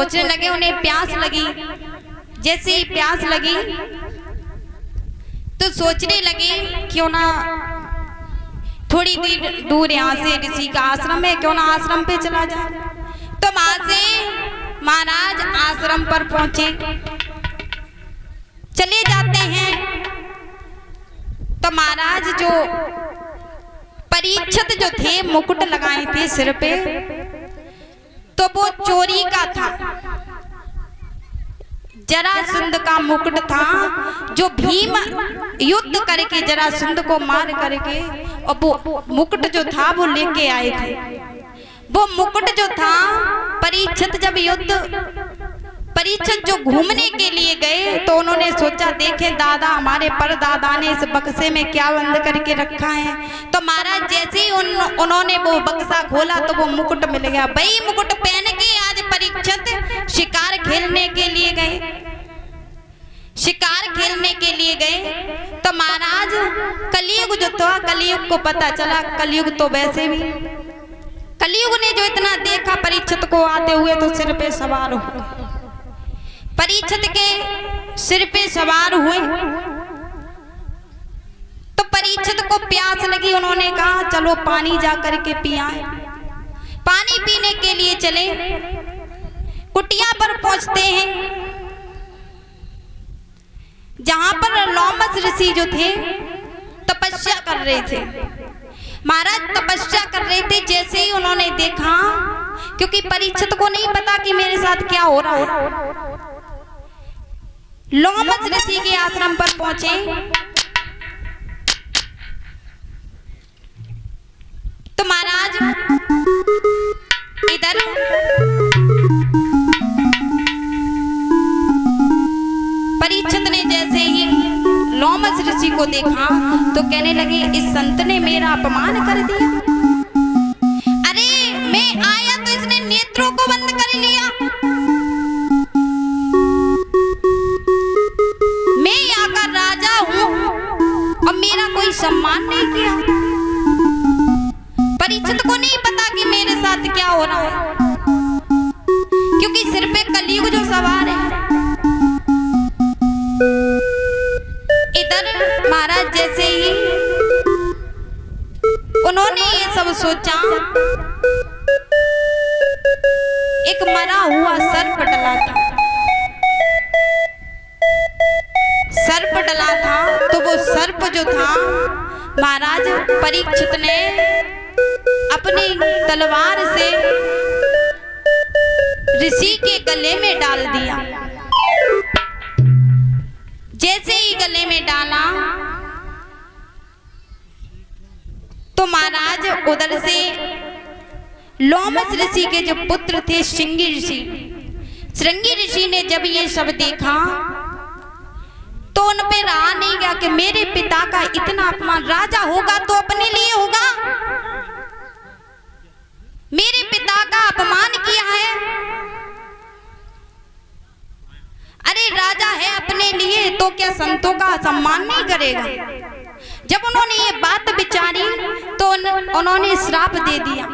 सोचने लगे, उन्हें प्यास लगी। जैसे ही प्यास लगी तो सोचने लगे क्यों ना थोड़ी देर दूर यहाँ से ऋषि का आश्रम है, क्यों ना आश्रम पे चला जाए। तो वहां से महाराज आश्रम पर पहुंचे। चले जाते हैं तो महाराज जो परीक्षित जो थे मुकुट लगाए थे सिर पे, तो वो चोरी का था। जरासंध का मुकुट था जो भीम युद्ध करके जरासंध को मार करके, और वो मुकुट जो था वो लेके आए थे। वो मुकुट जो था परीक्षित जब परीक्षित जो घूमने के लिए गए तो उन्होंने सोचा देखे दादा हमारे परदादा ने इस बक्से में क्या बंद करके रखा है। तो महाराज जैसे ही उन्होंने वो बक्सा खोला तो वो मुकुट मिल गया। वही मुकुट पहन के आज परीक्षित शिकार खेलने के लिए गए। शिकार खेलने के लिए गए तो महाराज कलयुग जो था, कलयुग को पता चला। कलयुग तो वैसे भी, कलयुग ने जो इतना देखा परीक्षित को आते हुए तो सिर पे सवार हो, परीक्षित के सिर पे सवार हुए। तो परीक्षित को प्यास लगी, उन्होंने कहा चलो पानी जा करके पियाएं। पानी पीने के लिए चले। कुटिया पर पहुंचते हैं जहां पर लोमस ऋषि जो थे तपस्या कर रहे थे। महाराज तपस्या कर रहे थे। जैसे ही उन्होंने देखा, क्योंकि परीक्षित को नहीं पता कि मेरे साथ क्या हो रहा है, लोमस ऋषि के आश्रम पर पहुंचे। तो महाराज इधर परीक्षित ने जैसे ही लोमस ऋषि को देखा तो कहने लगे इस संत ने मेरा अपमान कर दिया। अरे मैं आया तो इसने नेत्रों को बंद कर लिया। मैं यहाँ का राजा हूँ और मेरा कोई सम्मान नहीं किया। परीक्षित को नहीं पता कि मेरे साथ क्या हो रहा है, क्योंकि सिर पे कलयुग जो सवार है। इधर महाराज जैसे ही उन्होंने ये सब सोचा, एक मरा हुआ सर्प डला था। सर्प डला था तो वो सर्प जो था महाराज परीक्षित ने अपनी तलवार से ऋषि के गले में डाल दिया। जैसे ही गले में डाला तो महाराज उधर से लोमस ऋषि के जो पुत्र थे श्रृंगी ऋषि ने जब ये सब देखा तो उन पे रहा नहीं गया कि मेरे पिता का इतना अपमान। राजा होगा तो अपने लिए होगा, मेरे पिता का अपमान किया है। अरे राजा है अपने लिए तो क्या संतों का सम्मान नहीं करेगा। जब उन्होंने ये बात विचारी तो उन्होंने श्राप दे दिया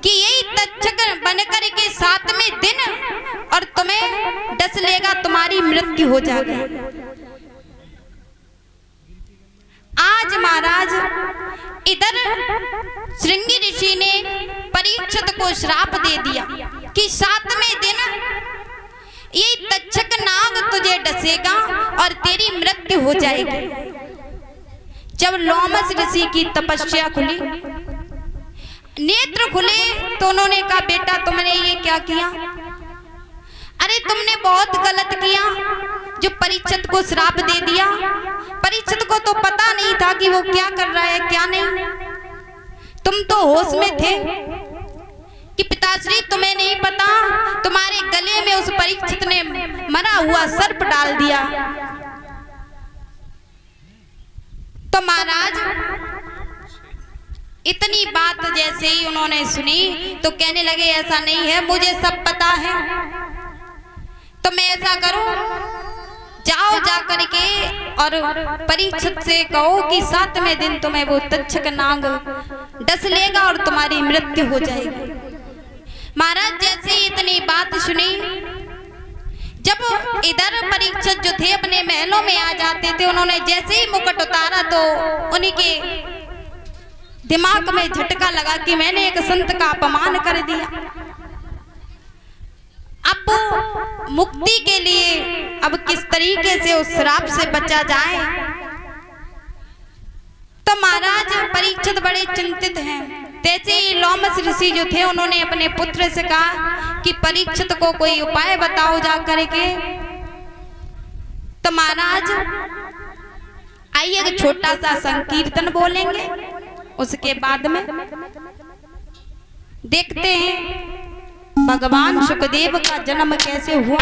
कि यही तक्षक बनकर के 7वें दिन और तुम्हें डस लेगा, तुम्हारी मृत्यु हो जाएगी। आज महाराज इधर श्रृंगी ऋषि ने परीक्षित को श्राप दे दिया कि 7वें दिन ये तक्षक नाग तुझे डसेगा और तेरी मृत्यु हो जाएगी। जब लोमस ऋषि की तपस्या खुली, नेत्र खुले तो उन्होंने कहा बेटा तुमने ये क्या किया। अरे तुमने बहुत गलत किया जो परीक्षित को श्राप दे दिया। परीक्षित को तो पता नहीं था कि वो क्या कर रहा है क्या नहीं। तुम तो होश में थे कि पिताश्री तुम्हें नहीं पता, तुम्हारे गले में उस परीक्षित ने मरा हुआ सर्प डाल दिया। तो महाराज इतनी बात जैसे ही उन्होंने सुनी तो कहने लगे ऐसा नहीं है, मुझे सब पता है। तो मैं ऐसा करूं, जाओ जा करके और परीक्षित से कहो कि 7वें दिन तुम्हें वो तक्षक नाग डस लेगा और तुम्हारी मृत्यु हो जाएगी। महाराज जैसे ही इतनी बात सुनी जब इधर परीक्षित जो थे अपने महलों में आ जाते थे, उन्होंने जैसे ही मुकुट उतारा तो उन्हीं के दिमाग में झटका लगा कि मैंने एक संत का अपमान कर दिया। अब मुक्ति के लिए अब किस तरीके से उस श्राप से बचा जाए, तो महाराज परीक्षित बड़े चिंतित हैं। तैसे ही लोमस ऋषि जो थे उन्होंने अपने पुत्र से कहा कि परीक्षित को कोई उपाय बताओ जा करके। तो महाराज आइए एक छोटा सा संकीर्तन बोलेंगे, उसके बाद में देखते हैं भगवान सुखदेव का जन्म कैसे हुआ।